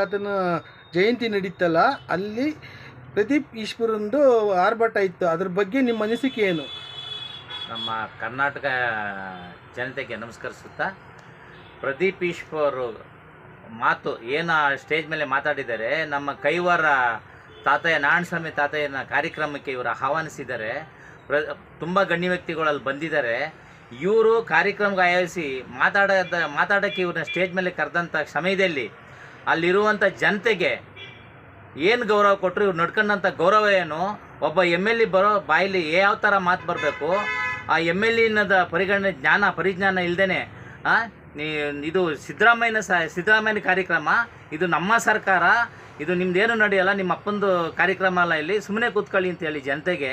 ಆತನ ಜಯಂತಿ ನಡೀತಲ್ಲ, ಅಲ್ಲಿ ಪ್ರದೀಪ್ ಈಶ್ವರಂದು ಆರ್ಭಟ ಇತ್ತು. ಅದ್ರ ಬಗ್ಗೆ ನಿಮ್ಮ ಅನಿಸಿಕೆ ಏನು? ನಮ್ಮ ಕರ್ನಾಟಕ ಜನತೆಗೆ ನಮಸ್ಕರಿಸುತ್ತಾ, ಪ್ರದೀಪ್ ಈಶ್ವರ್ ಮಾತು ಏನು ಸ್ಟೇಜ್ ಮೇಲೆ ಮಾತಾಡಿದ್ದಾರೆ, ನಮ್ಮ ಕೈವಾರ ತಾತಯ್ಯ ನಾರಾಯಣಸ್ವಾಮಿ ತಾತಯ್ಯನ ಕಾರ್ಯಕ್ರಮಕ್ಕೆ ಇವರು ಆಹ್ವಾನಿಸಿದ್ದಾರೆ. ತುಂಬ ಗಣ್ಯ ವ್ಯಕ್ತಿಗಳಲ್ಲಿ ಬಂದಿದ್ದಾರೆ. ಇವರು ಕಾರ್ಯಕ್ರಮಕ್ಕೆ ಆಯೋಜಿಸಿ ಮಾತಾಡೋಕ್ಕೆ ಇವ್ರನ್ನ ಸ್ಟೇಜ್ ಮೇಲೆ ಕರೆದಂಥ ಸಮಯದಲ್ಲಿ ಅಲ್ಲಿರುವಂಥ ಜನತೆಗೆ ಏನು ಗೌರವ ಕೊಟ್ಟರು, ಇವ್ರು ನಡ್ಕೊಂಡಂಥ ಗೌರವ ಏನು, ಒಬ್ಬ MLA ಬರೋ ಬಾಯಲ್ಲಿ ಯಾವ ಥರ ಮಾತು ಬರಬೇಕು, ಆ MLAದ ಪರಿಜ್ಞಾನ ಇಲ್ಲದೇ ಇದು ಸಿದ್ದರಾಮಯ್ಯನ ಕಾರ್ಯಕ್ರಮ, ಇದು ನಮ್ಮ ಸರ್ಕಾರ, ಇದು ನಿಮ್ದೇನು ನಡೆಯಲ್ಲ, ನಿಮ್ಮ ಅಪ್ಪಂದು ಕಾರ್ಯಕ್ರಮ ಅಲ್ಲ, ಇಲ್ಲಿ ಸುಮ್ಮನೆ ಕೂತ್ಕೊಳ್ಳಿ ಅಂತ ಹೇಳಿ ಜನತೆಗೆ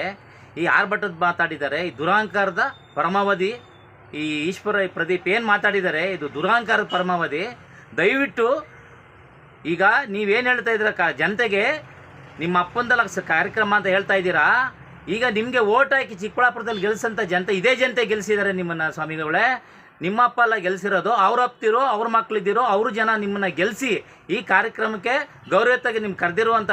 ಈ ಆರ್ಭಟದ ಮಾತಾಡಿದ್ದಾರೆ. ಈ ದುರಹಂಕಾರದ ಪರಮಾವಧಿ ಈ ಪ್ರದೀಪ್ ಏನು ಮಾತಾಡಿದ್ದಾರೆ, ಇದು ದುರಹಂಕಾರದ ಪರಮಾವಧಿ. ದಯವಿಟ್ಟು ಈಗ ನೀವೇನು ಹೇಳ್ತಾ ಇದ್ದೀರ ಜನತೆಗೆ, ನಿಮ್ಮ ಅಪ್ಪಂದಲ್ಲ ಕಾರ್ಯಕ್ರಮ ಅಂತ ಹೇಳ್ತಾ ಇದ್ದೀರಾ. ಈಗ ನಿಮಗೆ ಓಟ್ ಹಾಕಿ ಚಿಕ್ಕಬಳ್ಳಾಪುರದಲ್ಲಿ ಗೆಲ್ಸಂತ ಜನತೆ, ಇದೇ ಜನತೆ ಗೆಲ್ಲಿಸಿದ್ದಾರೆ ನಿಮ್ಮನ್ನು. ಸ್ವಾಮಿಗಳೇ, ನಿಮ್ಮ ಅಪ್ಪ ಎಲ್ಲ ಗೆಲ್ಸಿರೋದು, ಅವ್ರ ಅಪ್ತಿರೋ ಅವ್ರ ಮಕ್ಕಳಿದ್ದೀರೋ ಅವರು ಜನ ನಿಮ್ಮನ್ನು ಗೆಲ್ಲಿಸಿ ಈ ಕಾರ್ಯಕ್ರಮಕ್ಕೆ ಗೌರವತ್ತಾಗಿ ನಿಮ್ಗೆ ಕರೆದಿರುವಂಥ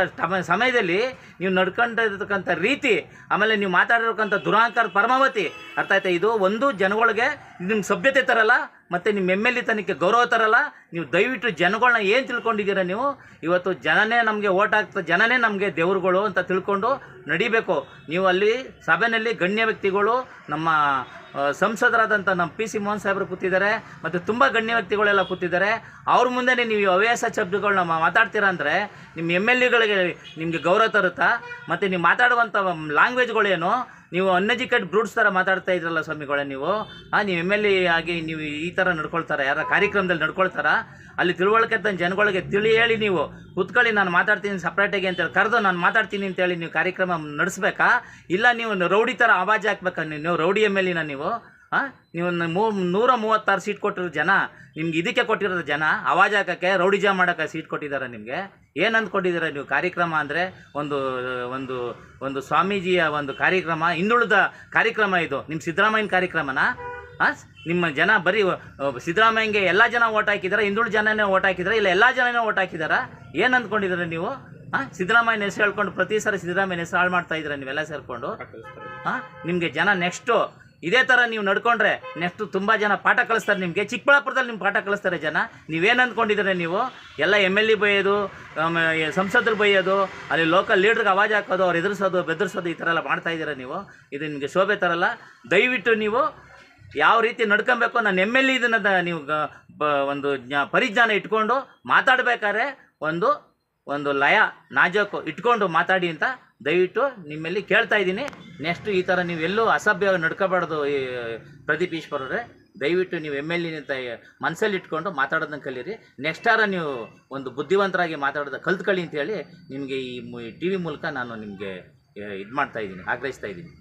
ಸಮಯದಲ್ಲಿ ನೀವು ನಡ್ಕೊಂಡಿರ್ತಕ್ಕಂಥ ರೀತಿ, ಆಮೇಲೆ ನೀವು ಮಾತಾಡಿರ್ತಕ್ಕಂಥ ದುರಹಂಕಾರದ ಪರಮಾವಧಿ ಅರ್ಥ ಆಯ್ತಾ? ಇದು ಒಂದು ಜನಗಳಿಗೆ ನಿಮ್ಮ ಸಭ್ಯತೆ ತರಲ್ಲ, ಮತ್ತು ನಿಮ್ಮ MLA ತನಕ್ಕೆ ಗೌರವ ತರಲ್ಲ. ನೀವು ದಯವಿಟ್ಟು ಜನಗಳನ್ನ ಏನು ತಿಳ್ಕೊಂಡಿದ್ದೀರ ನೀವು? ಇವತ್ತು ಜನನೇ ನಮಗೆ ಓಟ್ ಹಾಕ್ತಾ, ಜನನೇ ನಮಗೆ ದೇವ್ರುಗಳು ಅಂತ ತಿಳ್ಕೊಂಡು ನಡಿಬೇಕು. ನೀವು ಅಲ್ಲಿ ಸಭೆಯಲ್ಲಿ ಗಣ್ಯ ವ್ಯಕ್ತಿಗಳು, ನಮ್ಮ ಸಂಸದರಾದಂಥ ನಮ್ಮ PC ಮೋಹನ್ ಸಾಹೇಬರು ಕೂತಿದ್ದಾರೆ, ಮತ್ತು ತುಂಬ ಗಣ್ಯ ವ್ಯಕ್ತಿಗಳೆಲ್ಲ ಕೂತಿದ್ದಾರೆ. ಅವ್ರ ಮುಂದೆ ನೀವು ಹವ್ಯಾಸ ಶಬ್ದಗಳನ್ನ ಮಾತಾಡ್ತೀರಾ ಅಂದರೆ ನಿಮ್ಮ MLAಗಳಿಗೆ ನಿಮಗೆ ಗೌರವ ತರುತ್ತಾ? ಮತ್ತು ನೀವು ಮಾತಾಡುವಂಥ ಲ್ಯಾಂಗ್ವೇಜ್ಗಳೇನು? ನೀವು ಅನ್ಎಜುಕೇಟ್ ಬ್ರೂಡ್ಸ್ ಥರ ಮಾತಾಡ್ತಾ ಇದ್ರಲ್ಲ ಸ್ವಾಮಿಗಳೇ ನೀವು. ನೀವು MLA ಆಗಿ ನೀವು ಈ ಥರ ನಡ್ಕೊಳ್ತಾರ? ಯಾರ ಕಾರ್ಯಕ್ರಮದಲ್ಲಿ ನಡ್ಕೊಳ್ತಾರ? ಅಲ್ಲಿ ತಿಳುವಳಿಕೆ ಜನಗಳಿಗೆ ಹೇಳಿ ನೀವು ಕೂತ್ಕೊಳ್ಳಿ, ನಾನು ಮಾತಾಡ್ತೀನಿ ಸಪ್ರೇಟಾಗಿ ಅಂತೇಳಿ ಕರೆದು ನಾನು ಮಾತಾಡ್ತೀನಿ ಅಂತೇಳಿ ನೀವು ಕಾರ್ಯಕ್ರಮ ನಡೆಸ್ಬೇಕಾ? ಇಲ್ಲ ನೀವು ರೌಡಿ ಥರ ಆವಾಜ್ ಹಾಕ್ಬೇಕಾ? ನೀವು ರೌಡಿ MLAನ ನೀವು? ನೀವು 136 ಸೀಟ್ ಕೊಟ್ಟಿರೋ ಜನ ನಿಮ್ಗೆ ಇದಕ್ಕೆ ಕೊಟ್ಟಿರೋದು ಜನ ಆವಾಜ್ ಹಾಕೋಕ್ಕೆ, ರೌಡಿಜಾ ಮಾಡೋಕ್ಕೆ ಸೀಟ್ ಕೊಟ್ಟಿದ್ದಾರೆ ನಿಮಗೆ. ಏನು ಅಂದ್ಕೊಂಡಿದ್ದೀರ ನೀವು? ಕಾರ್ಯಕ್ರಮ ಅಂದರೆ ಒಂದು ಒಂದು ಒಂದು ಸ್ವಾಮೀಜಿಯ ಒಂದು ಕಾರ್ಯಕ್ರಮ, ಹಿಂದುಳಿದ ಕಾರ್ಯಕ್ರಮ ಇದು. ನಿಮ್ಮ ಸಿದ್ದರಾಮಯ್ಯನ ಕಾರ್ಯಕ್ರಮನ? ನಿಮ್ಮ ಜನ ಬರೀ ಸಿದ್ದರಾಮಯ್ಯಂಗೆ ಎಲ್ಲ ಜನ ಓಟ್ ಹಾಕಿದಾರೆ, ಹಿಂದುಳಿದ ಜನನೇ ಓಟ್ ಹಾಕಿದಾರೆ, ಇಲ್ಲ ಎಲ್ಲ ಜನನೇ ಓಟ್ ಹಾಕಿದಾರಾ? ಏನು ಅಂದ್ಕೊಂಡಿದ್ದೀರ ನೀವು? ಸಿದ್ದರಾಮಯ್ಯನ ಹೆಸರು ಹೇಳ್ಕೊಂಡು ಪ್ರತಿ ಸಾರಿ ಸಿದ್ದರಾಮಯ್ಯನ ಹೆಸರು ಹಾಳು ಮಾಡ್ತಾ ಇದ್ದೀರ ನೀವೆಲ್ಲ ಸೇರಿಕೊಂಡು. ನಿಮಗೆ ಜನ ನೆಕ್ಸ್ಟು ಇದೇ ಥರ ನೀವು ನಡ್ಕೊಂಡ್ರೆ ನೆಕ್ಸ್ಟು ತುಂಬ ಜನ ಪಾಠ ಕಲಿಸ್ತಾರೆ ನಿಮಗೆ. ಚಿಕ್ಕಬಳ್ಳಾಪುರದಲ್ಲಿ ನಿಮ್ಮ ಪಾಠ ಕಲಿಸ್ತಾರೆ ಜನ. ನೀವೇನು ಅಂದ್ಕೊಂಡಿದ್ದೀರ ನೀವು? ಎಲ್ಲ MLA ಬೈಯೋದು, ಸಂಸದರು ಬೈಯೋದು, ಅಲ್ಲಿ ಲೋಕಲ್ ಲೀಡ್ರಿಗೆ ಆವಾಜ್ ಹಾಕೋದು, ಅವ್ರು ಎದುರಿಸೋದು ಬೆದರಿಸೋದು, ಈ ಥರ ಎಲ್ಲ ಮಾಡ್ತಾ ಇದ್ದೀರ ನೀವು. ಇದು ನಿಮಗೆ ಶೋಭೆ ತರಲ್ಲ. ದಯವಿಟ್ಟು ನೀವು ಯಾವ ರೀತಿ ನಡ್ಕೊಬೇಕು, ನಾನು MLA ಇದನ್ನ ನೀವು ಒಂದು ಪರಿಜ್ಞಾನ ಇಟ್ಕೊಂಡು ಮಾತಾಡಬೇಕಾದ್ರೆ ಒಂದು ಲಯ ನಾಜೂಕು ಇಟ್ಕೊಂಡು ಮಾತಾಡಿ ಅಂತ ದಯವಿಟ್ಟು ನಿಮ್ಮಲ್ಲಿ ಕೇಳ್ತಾ ಇದ್ದೀನಿ. ನೆಕ್ಸ್ಟು ಈ ಥರ ನೀವು ಎಲ್ಲೂ ಅಸಭ್ಯವಾಗಿ ನಡ್ಕೋಬಾರ್ದು. ಈ ಪ್ರದೀಪ್ ಈಶ್ವರ್ ಅವರೇ, ದಯವಿಟ್ಟು ನೀವು MLA ಅಂತ ಮನಸ್ಸಲ್ಲಿ ಇಟ್ಕೊಂಡು ಮಾತಾಡೋದನ್ನ ಕಲೀರಿ. ನೆಕ್ಸ್ಟ್ ನೀವು ಒಂದು ಬುದ್ಧಿವಂತರಾಗಿ ಮಾತಾಡೋದು ಕಲ್ತ್ಕೊಳ್ಳಿ ಅಂತೇಳಿ ನಿಮಗೆ ಈ TV ಮೂಲಕ ನಾನು ನಿಮಗೆ ಇದು ಮಾಡ್ತಾಯಿದ್ದೀನಿ, ಆಗ್ರಹಿಸ್ತಾ ಇದ್ದೀನಿ.